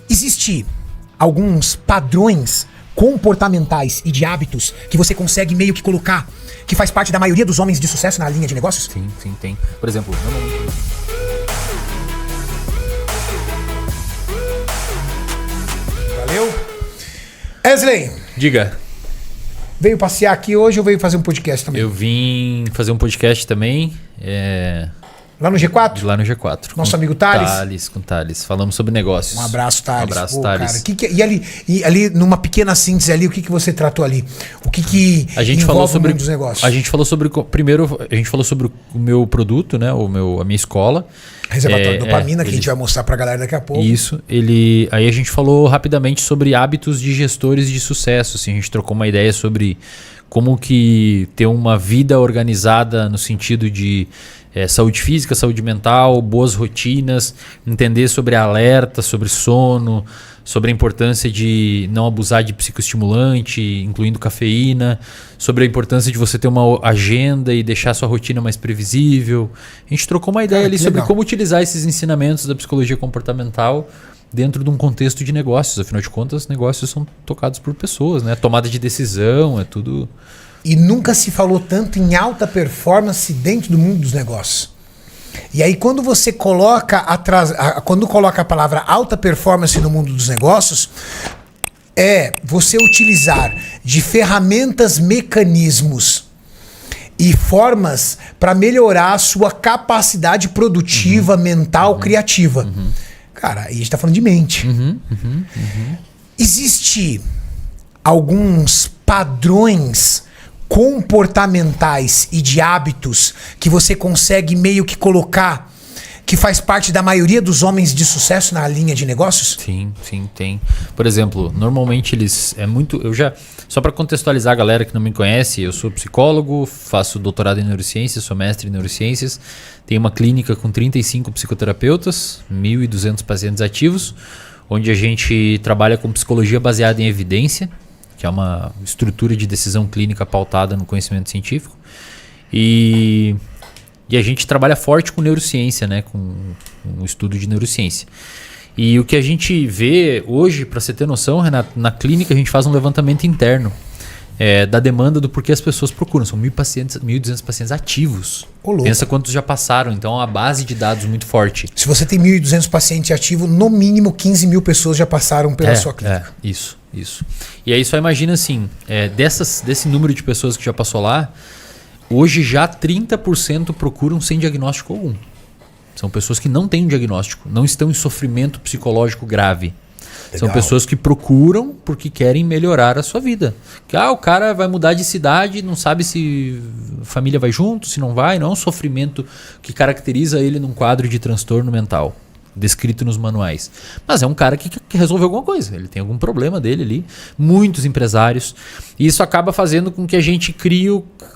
Existem alguns padrões comportamentais e de hábitos que você consegue meio que colocar, que faz parte da maioria dos homens de sucesso na linha de negócios? Sim, tem. Por exemplo, normalmente... Valeu. Wesley, Diga. veio passear aqui hoje ou veio fazer um podcast também? Eu vim fazer um podcast também. Lá no G4? Lá no G4. Nosso amigo Thales? Com Thales. Falamos sobre negócios. Um abraço, Thales. Um abraço, Thales. Cara, e ali, numa pequena síntese ali, o que você tratou ali? O que A gente envolve falou sobre o mundo dos negócios? A gente falou sobre... Primeiro, a gente falou sobre o meu produto, né? A minha escola. Reservatório de dopamina, que a gente vai mostrar pra galera daqui a pouco. Isso. Aí a gente falou rapidamente sobre hábitos de gestores de sucesso. Assim, a gente trocou uma ideia sobre como que ter uma vida organizada no sentido de saúde física, saúde mental, boas rotinas, entender sobre alerta, sobre sono, sobre a importância de não abusar de psicoestimulante, incluindo cafeína, sobre a importância de você ter uma agenda e deixar sua rotina mais previsível. A gente trocou uma ideia ali sobre legal. como utilizar esses ensinamentos da psicologia comportamental dentro de um contexto de negócios. Afinal de contas, negócios são tocados por pessoas, né? Tomada de decisão, é tudo... E nunca se falou tanto em alta performance dentro do mundo dos negócios. E aí quando você coloca quando coloca a palavra alta performance no mundo dos negócios, é você utilizar de ferramentas, mecanismos e formas para melhorar a sua capacidade produtiva, mental, criativa. Cara, aí a gente está falando de mente. Existe alguns padrões comportamentais e de hábitos que você consegue meio que colocar, que faz parte da maioria dos homens de sucesso na linha de negócios? Sim, tem. Por exemplo, normalmente só para contextualizar a galera que não me conhece, eu sou psicólogo, faço doutorado em neurociências, sou mestre em neurociências, tenho uma clínica com 35 psicoterapeutas, 1.200 pacientes ativos, onde a gente trabalha com psicologia baseada em evidência, que é uma estrutura de decisão clínica pautada no conhecimento científico. E a gente trabalha forte com neurociência, né? Com o estudo de neurociência. E o que a gente vê hoje, para você ter noção, Renato, na clínica a gente faz um levantamento interno da demanda do porquê as pessoas procuram. São 1.200 pacientes ativos. Pensa quantos já passaram. Então é uma base de dados muito forte. Se você tem 1.200 pacientes ativos, no mínimo 15 mil pessoas já passaram pela sua clínica. Isso. E aí só imagina assim, desse número de pessoas que já passou lá, hoje já 30% procuram sem diagnóstico algum. São pessoas que não têm um diagnóstico, não estão em sofrimento psicológico grave. Legal. São pessoas que procuram porque querem melhorar a sua vida. O cara vai mudar de cidade, não sabe se a família vai junto, se não vai. Não é um sofrimento que caracteriza ele num quadro de transtorno mental descrito nos manuais. Mas é um cara que resolveu alguma coisa. Ele tem algum problema dele ali. Muitos empresários. E isso acaba fazendo com que a gente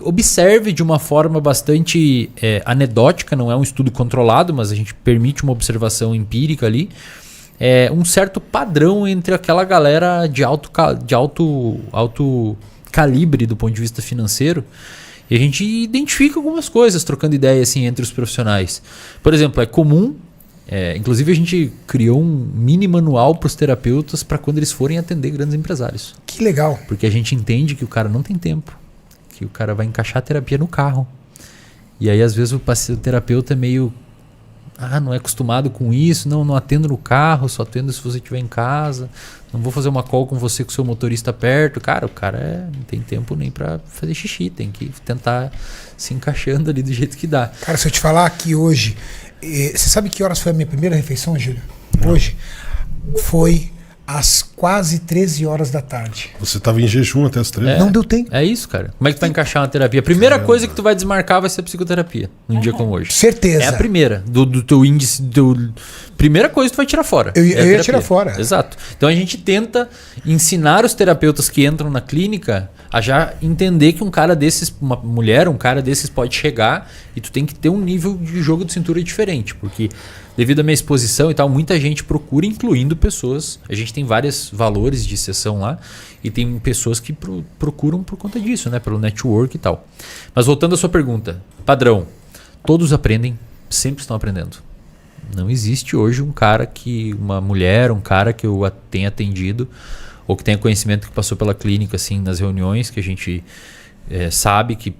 observe de uma forma bastante anedótica. Não é um estudo controlado, mas a gente permite uma observação empírica ali. Um certo padrão entre aquela galera de alto calibre do ponto de vista financeiro. E a gente identifica algumas coisas trocando ideia assim, entre os profissionais. Por exemplo, é comum... inclusive a gente criou um mini manual para os terapeutas para quando eles forem atender grandes empresários. Que legal. Porque a gente entende que o cara não tem tempo, que o cara vai encaixar a terapia no carro. E aí às vezes o terapeuta é meio... não é acostumado com isso, não atendo no carro, só atendo se você estiver em casa, não vou fazer uma call com você com o seu motorista perto. Cara, o cara não tem tempo nem para fazer xixi, tem que tentar se encaixando ali do jeito que dá. Cara, se eu te falar que hoje... Você sabe que horas foi a minha primeira refeição, Gílio? Hoje foi às quase 13 horas da tarde. Você estava em jejum até as 13? Não deu tempo. É isso, cara. Como é que tu vai encaixar uma terapia? A primeira coisa que tu vai desmarcar vai ser a psicoterapia, num dia como hoje. Certeza. É a primeira, do teu índice... Primeira coisa que tu vai tirar fora. Eu ia tirar fora. Exato. Então a gente tenta ensinar os terapeutas que entram na clínica a já entender que um cara desses, uma mulher, um cara desses pode chegar e tu tem que ter um nível de jogo de cintura diferente, porque devido à minha exposição e tal, muita gente procura, incluindo pessoas, a gente tem vários valores de sessão lá e tem pessoas que procuram por conta disso, né, pelo network e tal. Mas voltando à sua pergunta, padrão, todos aprendem, sempre estão aprendendo. Não existe hoje uma mulher, um cara que eu tenha atendido ou que tenha conhecimento que passou pela clínica, assim, nas reuniões, que a gente sabe que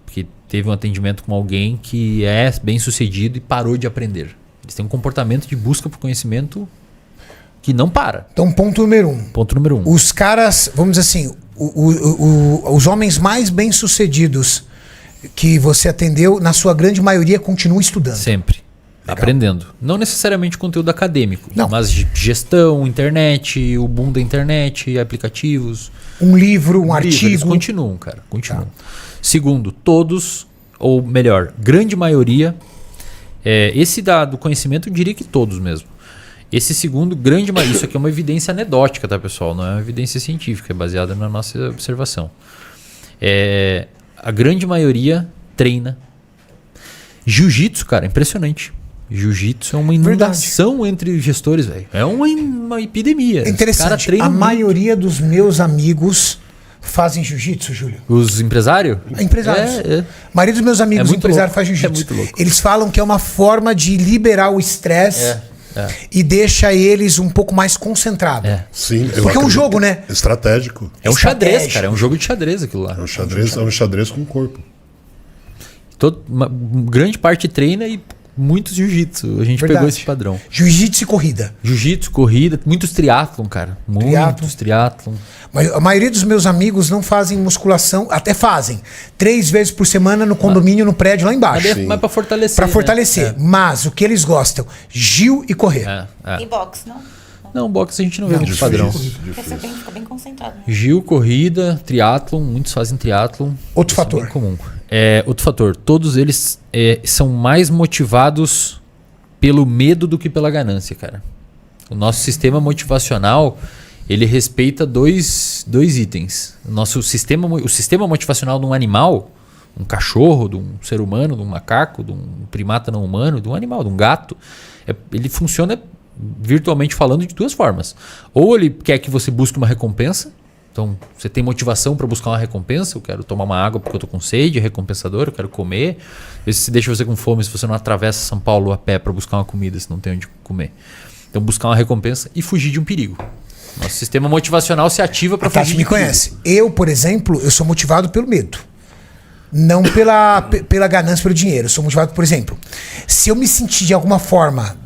teve um atendimento com alguém que é bem sucedido e parou de aprender. Eles têm um comportamento de busca por conhecimento que não para. Então, ponto número 1. Ponto número 1. Os caras, vamos dizer assim, os homens mais bem-sucedidos que você atendeu, na sua grande maioria, continuam estudando. Sempre. Legal. Aprendendo. Não necessariamente conteúdo acadêmico, Não. mas gestão, internet, o boom da internet, aplicativos. Um livro, um Eles artigo. continuam, cara. Continuam. Segundo, todos, ou melhor, grande maioria, esse do conhecimento eu diria que todos mesmo. Esse segundo, grande maioria, isso aqui é uma evidência anedótica, tá, pessoal? Não é uma evidência científica, é baseada na nossa observação. A grande maioria treina. Jiu-jitsu, cara, impressionante. Jiu-jitsu é uma inundação entre gestores, velho. É uma epidemia. É interessante. A maioria dos meus amigos fazem jiu-jitsu, Júlio. Os empresários? Empresários. A maioria dos meus amigos empresários faz jiu-jitsu. É muito louco. Eles falam que é uma forma de liberar o estresse e deixa eles um pouco mais concentrados. Sim, Porque é um jogo, né? Estratégico. É um xadrez, cara. É um jogo de xadrez aquilo lá. É um xadrez com o corpo. Uma grande parte treina e muitos jiu-jitsu. A gente pegou esse padrão. Jiu-jitsu e corrida. Jiu-jitsu, corrida, muitos triatlon, cara. Muitos triatlon. Mas a maioria dos meus amigos não fazem musculação, até fazem 3 vezes por semana no condomínio, no prédio lá embaixo. Mas pra fortalecer. Pra fortalecer. Né? Mas o que eles gostam? Gil e correr. E boxe, não? Não, boxe a gente não vê muito padrão. Fica bem concentrado. Né? Gil, corrida, triatlon, muitos fazem triatlon. Outro fator. É bem comum. Outro fator, todos eles são mais motivados pelo medo do que pela ganância, cara. O nosso sistema motivacional, ele respeita dois itens. O sistema motivacional de um animal, um cachorro, de um ser humano, de um macaco, de um primata não humano, de um animal, de um gato, ele funciona virtualmente falando de 2 formas. Ou ele quer que você busque uma recompensa. Então, você tem motivação para buscar uma recompensa. Eu quero tomar uma água porque eu estou com sede, é recompensador, eu quero comer. Se deixa você com fome se você não atravessa São Paulo a pé para buscar uma comida, se não tem onde comer. Então, buscar uma recompensa e fugir de um perigo. Nosso sistema motivacional se ativa para fugir de me conhece. Eu, por exemplo, eu sou motivado pelo medo. Não pela ganância, pelo dinheiro. Eu sou motivado, por exemplo, se eu me sentir de alguma forma,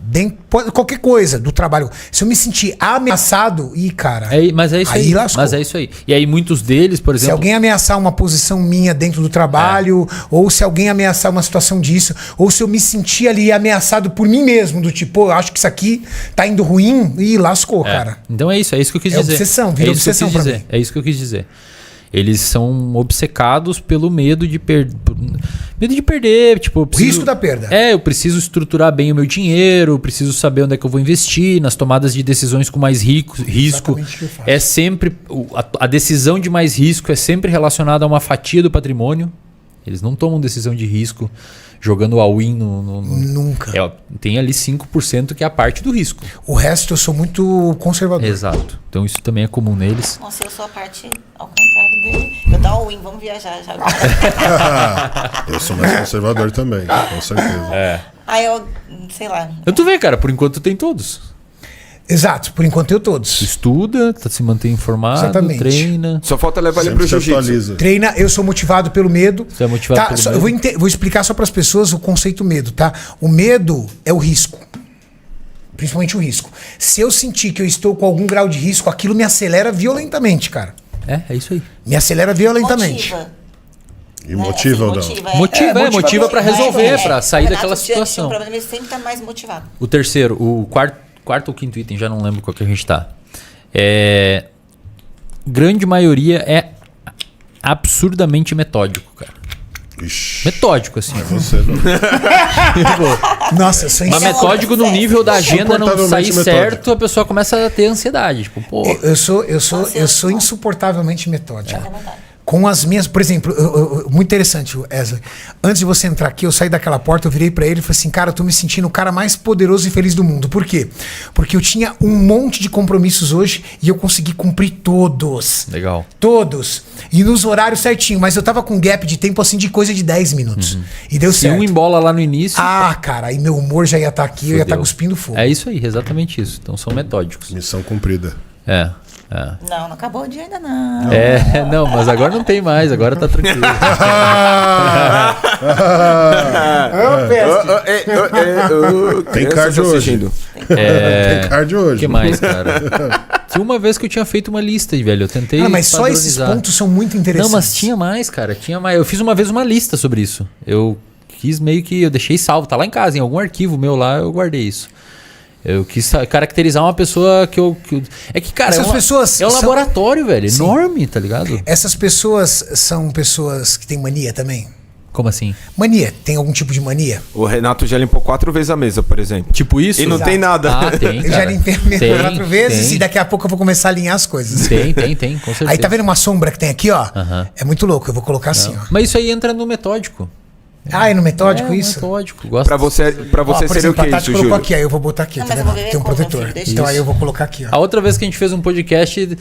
qualquer coisa do trabalho, se eu me sentir ameaçado, cara, mas é isso aí. Lascou. Mas é isso aí. E aí muitos deles, por exemplo... Se alguém ameaçar uma posição minha dentro do trabalho, ou se alguém ameaçar uma situação disso, ou se eu me sentir ali ameaçado por mim mesmo, do tipo, eu acho que isso aqui tá indo ruim, lascou, cara. Então é isso que eu quis dizer. Obsessão, vira obsessão pra mim. É isso que eu quis dizer. Eles são obcecados pelo medo de perder. Tipo, o risco da perda. Eu preciso estruturar bem o meu dinheiro, eu preciso saber onde é que eu vou investir, nas tomadas de decisões com mais risco. É sempre. A decisão de mais risco é sempre relacionada a uma fatia do patrimônio. Eles não tomam decisão de risco jogando all-in Nunca. Tem ali 5% que é a parte do risco. O resto eu sou muito conservador. Exato. Então isso também é comum neles. Nossa, eu sou a parte ao contrário dele. Eu dou all-in, vamos viajar já. Eu sou mais conservador também, com certeza. Aí eu, sei lá. Tu vê, cara, por enquanto tem todos. Exato, por enquanto eu todos. Estuda, se mantém informado, Exatamente. Treina. Só falta levar ele pro jiu-jitsu. Treina, eu sou motivado pelo medo. Você é motivado pelo medo? Eu vou explicar só para as pessoas o conceito medo, tá? O medo é o risco. Principalmente o risco. Se eu sentir que eu estou com algum grau de risco, aquilo me acelera violentamente, cara. É isso aí. Me acelera violentamente. E motiva ou não? Motiva para resolver, para sair daquela situação. O problema é sempre estar mais motivado. O terceiro, o quarto ou quinto item, já não lembro qual que a gente tá. Grande maioria é absurdamente metódico, cara. Ixi, metódico, assim. Você não. Nossa, eu sou Mas metódico no nível da agenda não sair certo, a pessoa começa a ter ansiedade. Tipo, pô. Eu sou insuportavelmente metódico. com as minhas... Por exemplo, muito interessante, Wesley. Antes de você entrar aqui, eu saí daquela porta, eu virei pra ele e falei assim, cara, eu tô me sentindo o cara mais poderoso e feliz do mundo. Por quê? Porque eu tinha um monte de compromissos hoje e eu consegui cumprir todos. Legal. Todos. E nos horários certinho. Mas eu tava com um gap de tempo assim de coisa de 10 minutos. E deu Se certo. um embola lá no início... Ah, cara, aí meu humor já ia estar aqui, eu ia estar fudeu. cuspindo fogo. É isso aí, exatamente isso. Então são metódicos. Missão cumprida. É. Não acabou o dia ainda não. Não, mas agora não tem mais, agora tá tranquilo. Tem cardio hoje. Tem cardio hoje. O que mais, cara? Tinha uma vez que eu tinha feito uma lista, velho. Eu tentei. Ah, mas só esses padronizar. pontos são muito interessantes. Não, mas tinha mais, cara. Tinha mais. Eu fiz uma vez uma lista sobre isso. Eu quis meio que. Eu deixei salvo. Tá lá em casa, em algum arquivo meu lá, eu guardei isso. Eu quis caracterizar uma pessoa que eu. É que, cara, Essas pessoas é um são- laboratório, velho. Sim. Enorme, tá ligado? Essas pessoas são pessoas que têm mania também? Como assim? Mania, tem algum tipo de mania? O Renato já limpou 4 vezes a mesa, por exemplo. Tipo isso? E não tem nada. Ah, tem. Eu já cara. limpei a mesa Tem, 4 vezes tem. e daqui a pouco eu vou começar a alinhar as coisas. Tem, com certeza. Aí tá vendo uma sombra que tem aqui, ó? Aham. É muito louco, eu vou colocar assim, ó. Mas isso aí entra no metódico. Ah, é no metódico isso? Metódico. Gosto Pra você Ó, por seria o exemplo, que a Tati isso, colocou Júlio? aqui, aí eu vou botar aqui, Não, tá mas eu vendo? vou ver Tem um como, protetor. filho, deixa Então isso. aí eu vou colocar aqui, ó. A outra vez que a gente fez um podcast,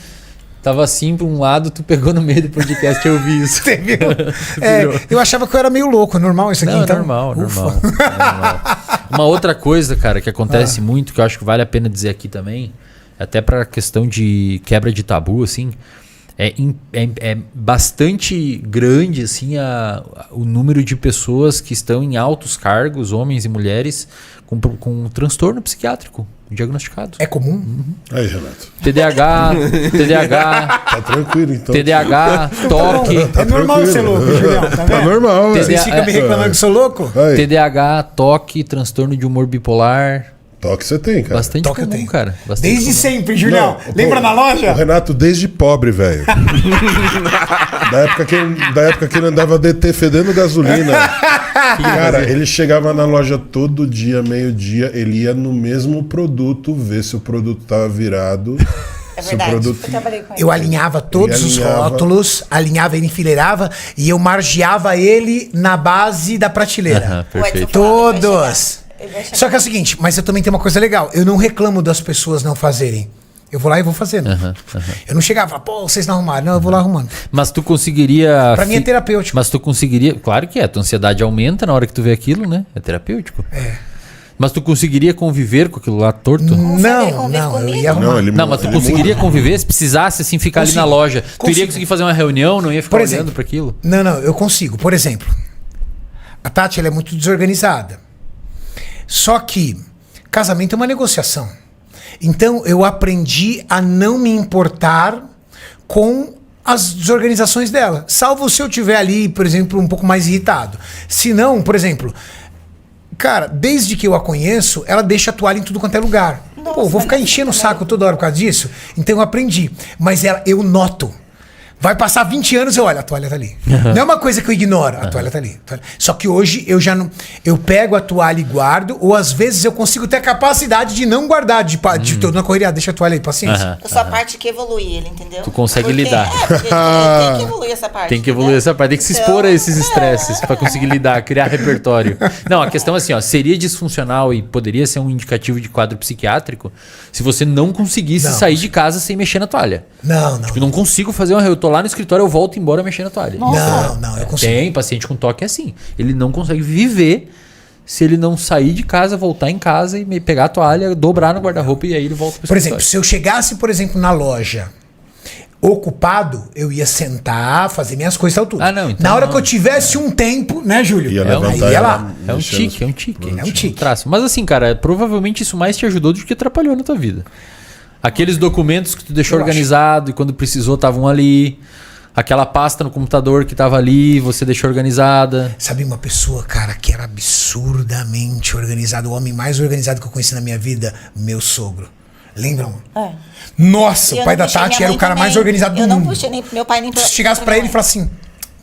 tava assim pra um lado, tu pegou no meio do podcast e eu vi isso. Você viu? Eu achava que eu era meio louco, é normal isso aqui, Não, então? é normal, Ufa. normal. Uma outra coisa, cara, que acontece muito, que eu acho que vale a pena dizer aqui também, até pra questão de quebra de tabu, assim, é bastante grande, assim, o número de pessoas que estão em altos cargos, homens e mulheres, com transtorno psiquiátrico diagnosticado. É comum? Aí, Renato. TDAH, Tá tranquilo, então. TDAH, toque, É normal tranquilo. ser louco, Julião, tá Tá vendo? normal, Vocês velho. ficam me reclamando que eu sou louco? Aí, TDAH, toque, transtorno de humor bipolar. toque você tem, cara. Bastante Toque eu comum, tenho. cara. Bastante Desde comum. sempre, Julião. Não, Lembra pô, na loja? O Renato desde pobre, velho. da época que ele andava DT fedendo gasolina. Cara, ele chegava na loja todo dia, meio-dia, ele ia no mesmo produto, ver se o produto tava virado. É se o verdade. produto... Eu trabalhei com ele. Eu alinhava todos Ele os alinhava. rótulos, alinhava ele, enfileirava e eu margeava ele na base da prateleira. Aham, O Edson perfeito. falava, ele vai Todos. chegar. Ele vai chegar. Só que é o seguinte, mas eu também tenho uma coisa legal. Eu não reclamo das pessoas não fazerem. Eu vou lá e vou fazendo. Eu não chegava e falava, pô, vocês não arrumaram. Não, eu vou lá arrumando. Mas tu conseguiria... Pra mim é terapêutico. Mas tu conseguiria... Claro que é. Tua ansiedade aumenta na hora que tu vê aquilo, né? É terapêutico. Mas tu conseguiria conviver com aquilo lá torto? Sabe, ele Não, convive não, eu comigo? ia arrumar. Não, ele Não, mas tu ele conseguiria muda. conviver se precisasse, assim, ficar ali na Consigo. loja? Tu iria Consigo. conseguir fazer uma reunião, não ia ficar Por olhando exemplo. pra aquilo? Não, eu consigo. Por exemplo, a Tati ela é muito desorganizada. Só que casamento é uma negociação. Então eu aprendi a não me importar com as desorganizações dela. Salvo se eu tiver ali, por exemplo, um pouco mais irritado. Se não, por exemplo, cara, desde que eu a conheço, ela deixa a toalha em tudo quanto é lugar. Nossa, Pô, vou ficar mas enchendo o também. saco toda hora por causa disso? Então eu aprendi. Mas eu noto. Vai passar 20 anos, eu olho, a toalha tá ali. Não é uma coisa que eu ignoro, a toalha tá ali. Só que hoje eu já não. Eu pego a toalha e guardo, ou às vezes eu consigo ter a capacidade de não guardar, de todo na correria, deixa a toalha aí, paciência. Aham. Eu sou a parte que evolui ele, entendeu? Tu consegue Porque, lidar. porque tem que evoluir essa parte. Tem que evoluir entendeu? essa parte, tem que se expor a esses estresses pra conseguir lidar, criar repertório. Não, a questão é assim, ó, seria disfuncional e poderia ser um indicativo de quadro psiquiátrico se você não conseguisse Não, sair de casa sem mexer na toalha. Não. Tipo, não consigo fazer uma reunião, eu tô lá no escritório, eu volto embora mexendo na toalha. Não, eu consigo. Tem paciente com toque assim. Ele não consegue viver se ele não sair de casa, voltar em casa e pegar a toalha, dobrar no guarda-roupa e aí ele volta pro Por exemplo, escritório. se eu chegasse, por exemplo, na loja ocupado, eu ia sentar, fazer minhas coisas e tal tudo. Ah, não, então na hora não. que eu tivesse um tempo, né, Júlio? Ia É um- levantar aí ia ela, lá. É um mexendo tique, é um tique. É um tique. Traço. Mas assim, cara, provavelmente isso mais te ajudou do que atrapalhou na tua vida. Aqueles documentos que tu deixou Eu organizado e quando precisou estavam ali. Aquela pasta no computador que tava ali, você deixou organizada. Sabe uma pessoa, cara, que era absurdamente organizado, o homem mais organizado que eu conheci na minha vida? Meu sogro. Lembram? É. Nossa, E eu o pai não da puxei Tati minha era o mãe cara também. mais organizado do Eu não mundo. puxei nem meu pai nem Se chegasse pra ele e falasse assim,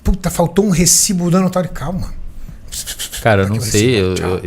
puta, faltou um recibo do notário. Calma. Cara, eu não Aqui, sei, tchau.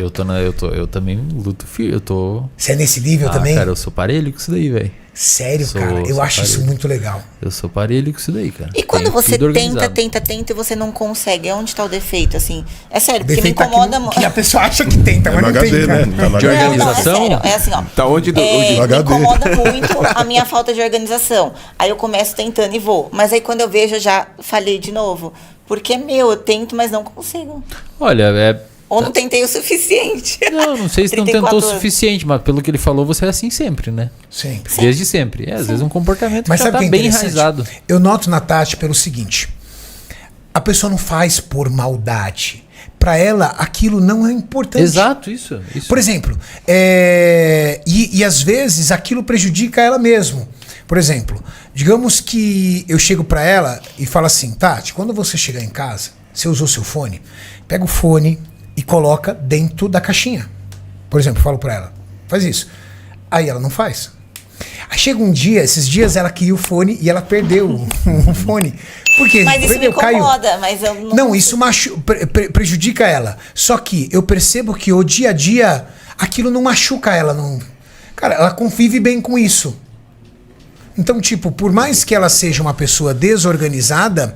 eu também luto firme, eu tô... Você é nesse nível também? Cara, eu sou parelho com isso daí, velho. Sério, Sou- cara? Eu sou acho isso parelho. muito legal. Eu sou parelho com isso daí, cara. E quando Tenho você tudo tenta organizado. e você não consegue, onde tá o defeito, assim? É sério, porque me Defeito aqui incomoda no- muito. que a pessoa acha que tenta, É mas no não HD, tem, cara. né? Tá no De HD. organização? Não, é sério, é assim, ó. Tá onde do. Me HD. incomoda muito a minha falta de organização. Aí eu começo tentando e vou. Mas aí quando eu vejo, eu já falhei de novo. Porque é meu, eu tento, mas não consigo. Olha, Ou não tentei o suficiente. não sei se não 34 tentou o anos. suficiente, mas pelo que ele falou, você é assim sempre, né? Sempre. Desde sempre. Às vezes um comportamento Mas que já sabe o tá que é bem interessante? enraizado. Eu noto na Tati pelo seguinte: a pessoa não faz por maldade. Pra ela, aquilo não é importante. Exato, isso. Por exemplo, e às vezes aquilo prejudica ela mesmo. Por exemplo, digamos que eu chego pra ela e falo assim: Tati, quando você chegar em casa, você usou seu fone, pega o fone e coloca dentro da caixinha. Por exemplo, eu falo pra ela: faz isso. Aí ela não faz. Aí chega um dia, esses dias ela queria o fone e ela perdeu o fone. Por quê? Mas isso me Perdeu, caiu. incomoda, mas eu não. Não, isso prejudica ela. Só que eu percebo que o dia a dia, aquilo não machuca ela. Não. Cara, ela convive bem com isso. Então, tipo, por mais que ela seja uma pessoa desorganizada,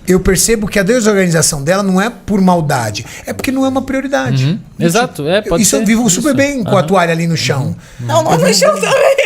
eu percebo que a desorganização dela não é por maldade, é porque não é uma prioridade. Exato, pode Isso ser. eu vivo super Isso. bem com a toalha ali no chão. Não no chão também.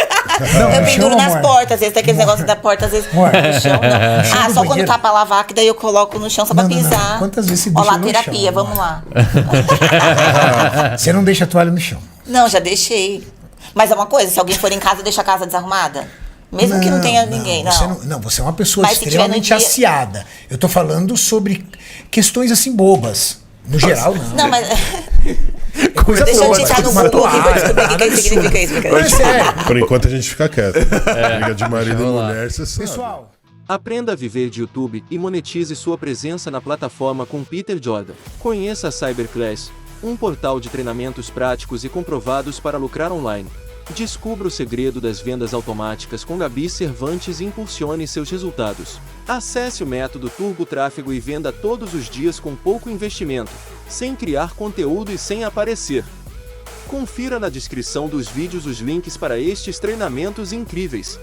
Não, Eu no penduro chão, nas amor. portas, às vezes tem aqueles negócios da porta, às vezes Amor. no chão, não. chão Ah, do só quando banheiro. tá pra lavar, que daí eu coloco no chão só pra Não, não, não. pisar. Quantas vezes você Ó deixa lá, no terapia, chão, vamos amor? lá. Você não deixa a toalha no chão. Não, já deixei. Mas é uma coisa, se alguém for em casa, deixa a casa desarrumada? Mesmo que não tenha ninguém, não. Você é uma pessoa Mas se tiver no extremamente dia- aciada. Eu tô falando sobre questões assim bobas. No geral, não. Não, mas Coisa deixa eu boba, digitar tipo no uma Google aqui pra toalha, descobrir o que nada que significa absurdo. isso. Mas Porque... é sério. Por enquanto a gente fica quieto. Briga de marido e mulher, você sabe. Pessoal, Aprenda a viver de YouTube e monetize sua presença na plataforma com Peter Jordan. Conheça a Cyberclass, um portal de treinamentos práticos e comprovados para lucrar online. Descubra o segredo das vendas automáticas com Gabi Cervantes e impulsione seus resultados. Acesse o método Turbo Tráfego e venda todos os dias com pouco investimento, sem criar conteúdo e sem aparecer. Confira na descrição dos vídeos os links para estes treinamentos incríveis.